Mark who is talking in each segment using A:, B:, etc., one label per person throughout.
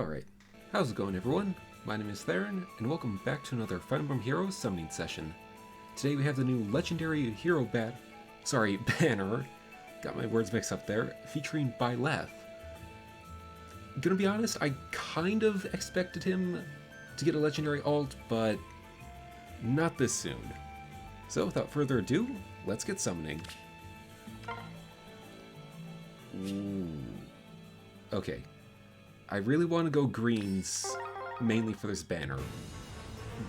A: Alright, how's it going everyone? My name is Theron, and welcome back to another Fire Emblem Heroes summoning session. Today we have the new legendary hero banner, got my words mixed up there, featuring Byleth. Gonna be honest, I kind of expected him to get a legendary alt, but not this soon. So without further ado, let's get summoning. Ooh. Okay. I really want to go greens, mainly for this banner.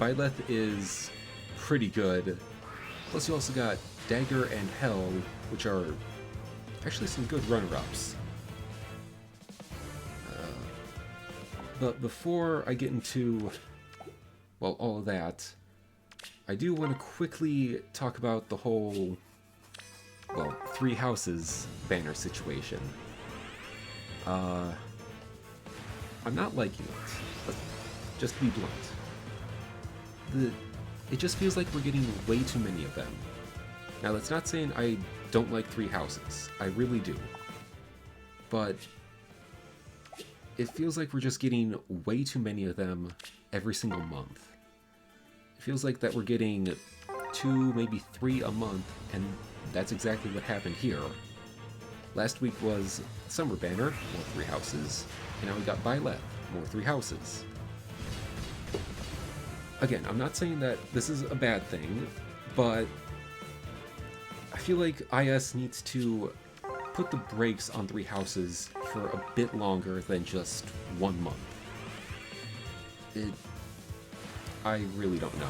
A: Byleth is pretty good. Plus you also got Dagger and Hell, which are actually some good runner-ups. But before I get into, well, all of that, I do want to quickly talk about the whole, well, Three Houses banner situation. I'm not liking it, but just to be blunt. It just feels like we're getting way too many of them. Now that's not saying I don't like Three Houses, I really do. But it feels like we're just getting way too many of them every single month. It feels like that we're getting 2, maybe 3 a month, and that's exactly what happened here. Last week was Summer Banner, more Three Houses, and now we got Byleth, more Three Houses. Again, I'm not saying that this is a bad thing, but I feel like IS needs to put the brakes on Three Houses for a bit longer than just 1 month. I really don't know.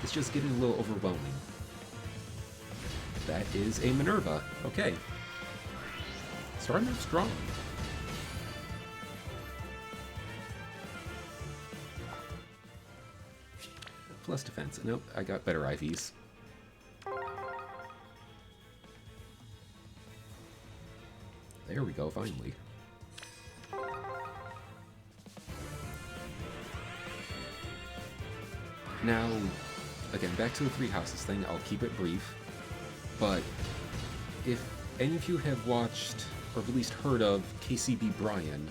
A: It's just getting a little overwhelming. That is a Minerva. Okay. Starting off strong. Plus defense. Nope, I got better IVs. There we go, finally. Now, again, back to the Three Houses thing, I'll keep it brief. But if any of you have watched, or at least heard of, KCB Brian,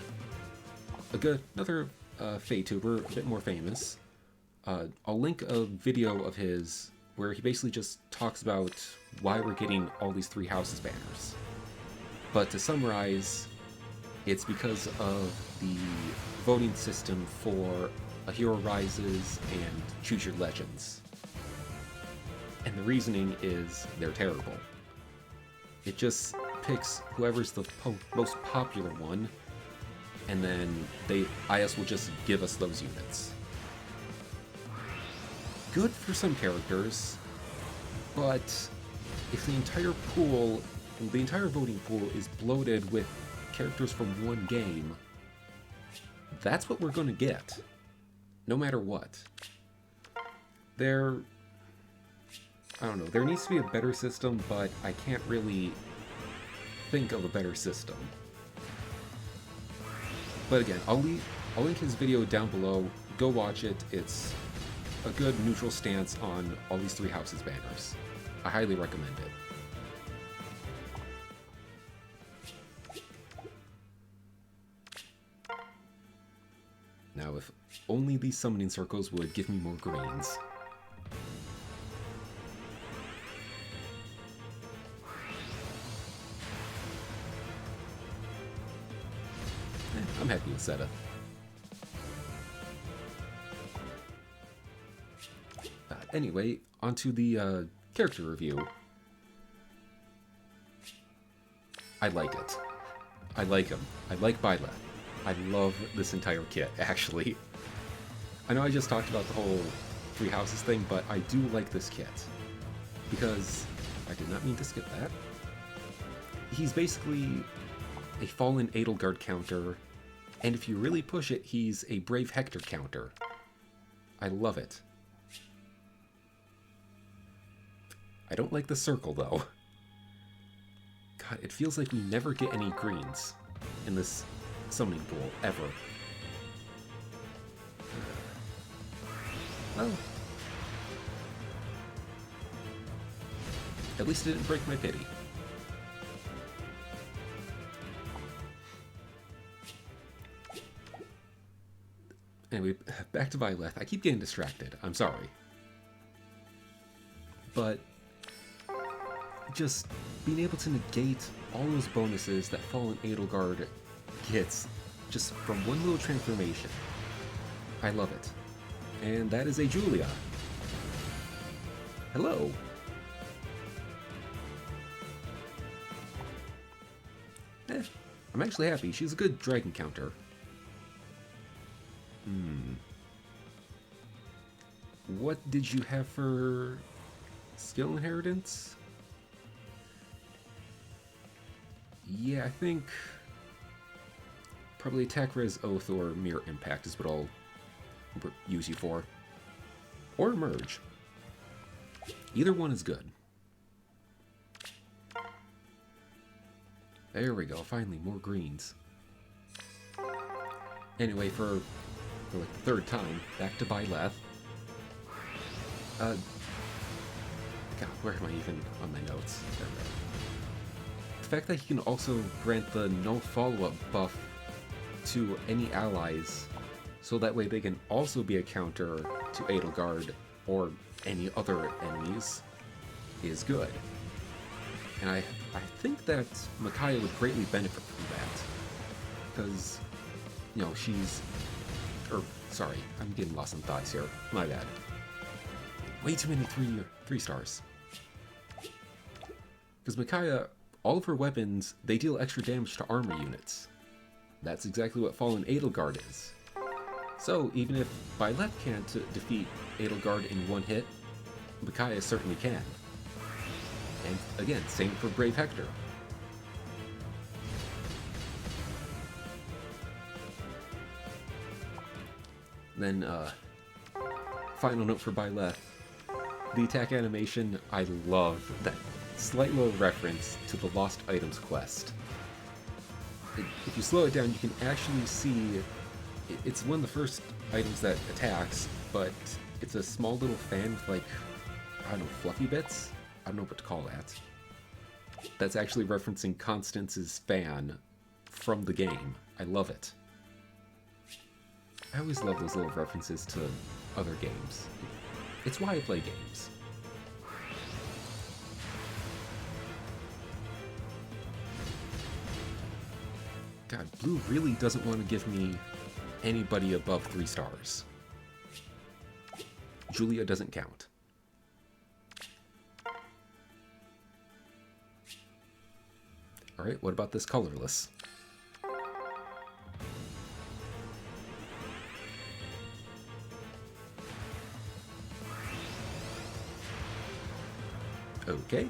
A: another Feytuber, a bit more famous, I'll link a video of his where he basically just talks about why we're getting all these Three Houses banners. But to summarize, it's because of the voting system for A Hero Rises and Choose Your Legends. And the reasoning is they're terrible. It just picks whoever's the most popular one, and then IS will just give us those units. Good for some characters, but if the entire voting pool is bloated with characters from one game, that's what we're going to get, no matter what. I don't know, there needs to be a better system, but I can't really think of a better system. But again, I'll link his video down below, go watch it, it's a good neutral stance on all these Three Houses banners. I highly recommend it. Now, if only these summoning circles would give me more greens. I'm happy with Zeta. Anyway, onto the character review. I like it. I like him. I like Byleth. I love this entire kit, actually. I know I just talked about the whole Three Houses thing, but I do like this kit. Because, I did not mean to skip that. He's basically a Fallen Edelgard counter, and if you really push it, he's a Brave Hector counter. I love it. I don't like the circle, though. God, it feels like we never get any greens in this summoning pool, ever. Well, at least it didn't break my pity. Anyway, back to Byleth. I keep getting distracted. I'm sorry. But just being able to negate all those bonuses that Fallen Edelgard gets just from one little transformation. I love it. And that is a Julia. Hello. I'm actually happy. She's a good dragon counter. What did you have for skill inheritance? Yeah, I think probably Attack Res Oath or Mirror Impact is what I'll use you for. Or Merge. Either one is good. There we go, finally, more greens. Anyway, for like the third time, back to Byleth. God, where am I even on my notes? There we go. The fact that he can also grant the no follow-up buff to any allies, so that way they can also be a counter to Edelgard or any other enemies, is good. And I think that Micaiah would greatly benefit from that. Because, you know, she's... sorry, I'm getting lost in thoughts here. My bad. Way too many three stars. Because Micaiah, all of her weapons, they deal extra damage to armor units. That's exactly what Fallen Edelgard is. So, even if Byleth can't defeat Edelgard in one hit, Micaiah certainly can. And again, same for Brave Hector. Then, final note for Byleth. The attack animation, I love that slight little reference to the Lost Items quest. If you slow it down, you can actually see it's one of the first items that attacks, but it's a small little fan with, like, I don't know, fluffy bits? I don't know what to call that. That's actually referencing Constance's fan from the game. I love it. I always love those little references to other games. It's why I play games. God, Blue really doesn't want to give me anybody above 3 stars. Julia doesn't count. Alright, what about this colorless? Okay.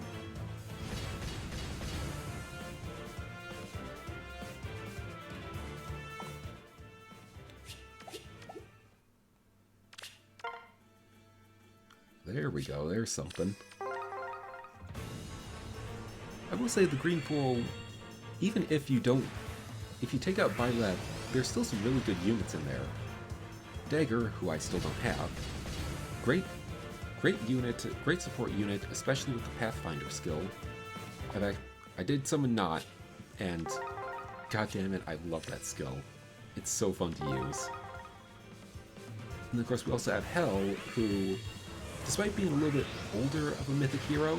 A: There we go, there's something. I will say the green pool, even if you take out Byleth, there's still some really good units in there. Dagger, who I still don't have. Great unit, great support unit, especially with the Pathfinder skill. I did summon Not, and god damn it, I love that skill. It's so fun to use. And of course we also have Hel, who, despite being a little bit older of a mythic hero,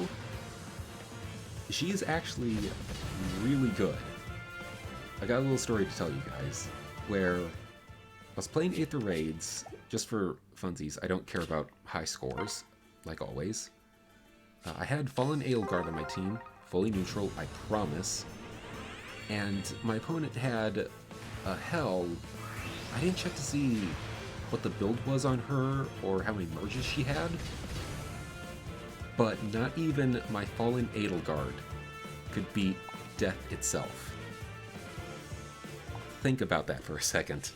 A: she is actually really good. I got a little story to tell you guys, where I was playing Aether Raids, just for funsies. I don't care about high scores, like always. I had Fallen Edelgard on my team, fully neutral, I promise. And my opponent had a Hel. I didn't check to see what the build was on her or how many merges she had. But not even my Fallen Edelgard could beat death itself. Think about that for a second.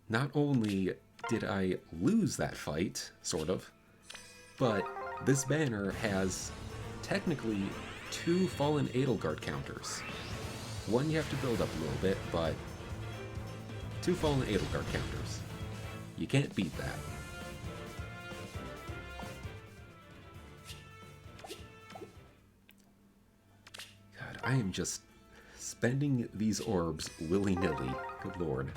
A: Not only did I lose that fight, sort of, but this banner has technically 2 Fallen Edelgard counters. One you have to build up a little bit, but 2 Fallen Edelgard counters. You can't beat that. God, I am just spending these orbs willy-nilly. Good lord.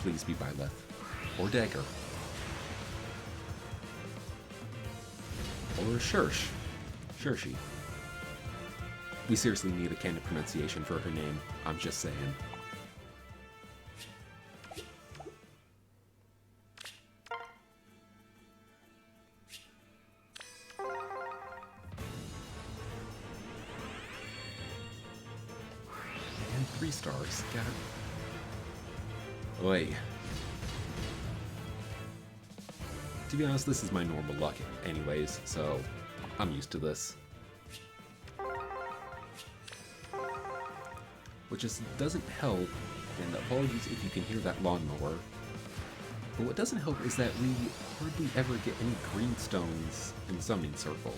A: please be Byleth. Or Dagger. Or Shirsh. Shirshi. We seriously need a canon pronunciation for her name. I'm just saying. And 3 stars. God. Oi. To be honest, this is my normal luck anyways, so I'm used to this. What just doesn't help, and apologies if you can hear that lawnmower, but what doesn't help is that we hardly ever get any green stones in the summoning circle.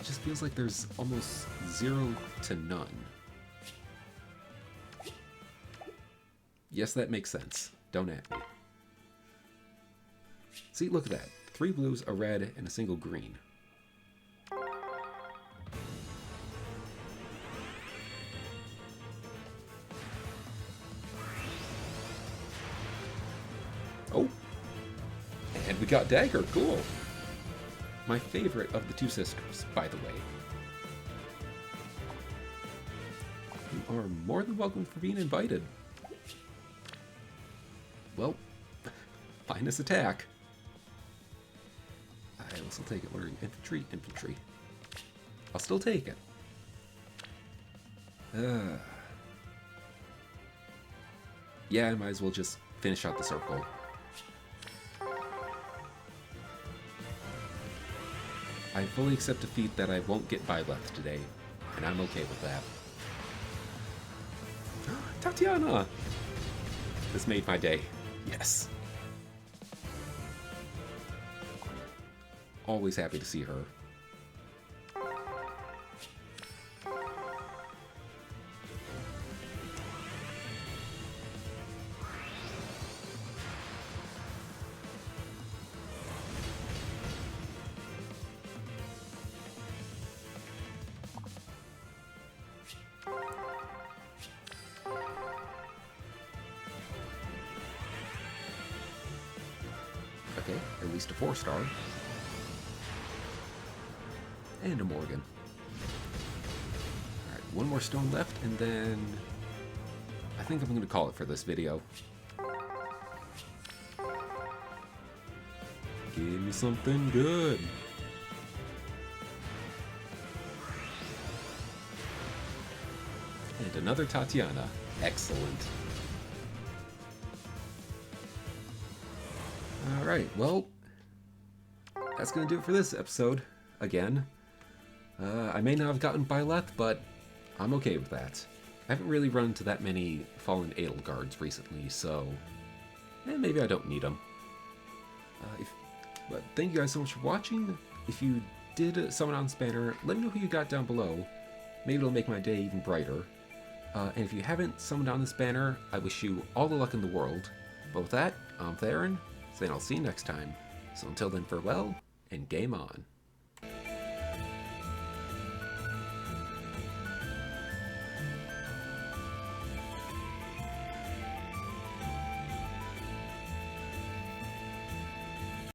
A: It just feels like there's almost 0 to none. Yes, that makes sense. Don't at me. See, look at that. 3 blues, a red, and a single green. Oh! And we got Dagger, cool! My favorite of the 2 sisters, by the way. You are more than welcome for being invited. Well, finest attack. I also take it learning infantry. I'll still take it. Yeah, I might as well just finish out the circle. I fully accept defeat that I won't get Byleth today, and I'm okay with that. Tatiana! This made my day. Yes. Always happy to see her. Okay, at least a 4-star. And a Morgan. Alright, 1 more stone left, and then I think I'm going to call it for this video. Give me something good. And another Tatiana. Excellent. Alright, well, that's going to do it for this episode, again. I may not have gotten Byleth, but I'm okay with that. I haven't really run into that many Fallen Edelgards recently, so maybe I don't need them. But thank you guys so much for watching. If you did summon on Spanner, let me know who you got down below. Maybe it'll make my day even brighter. And if you haven't summoned on this banner, I wish you all the luck in the world. But with that, I'm Theron, saying I'll see you next time. So until then, farewell, and game on.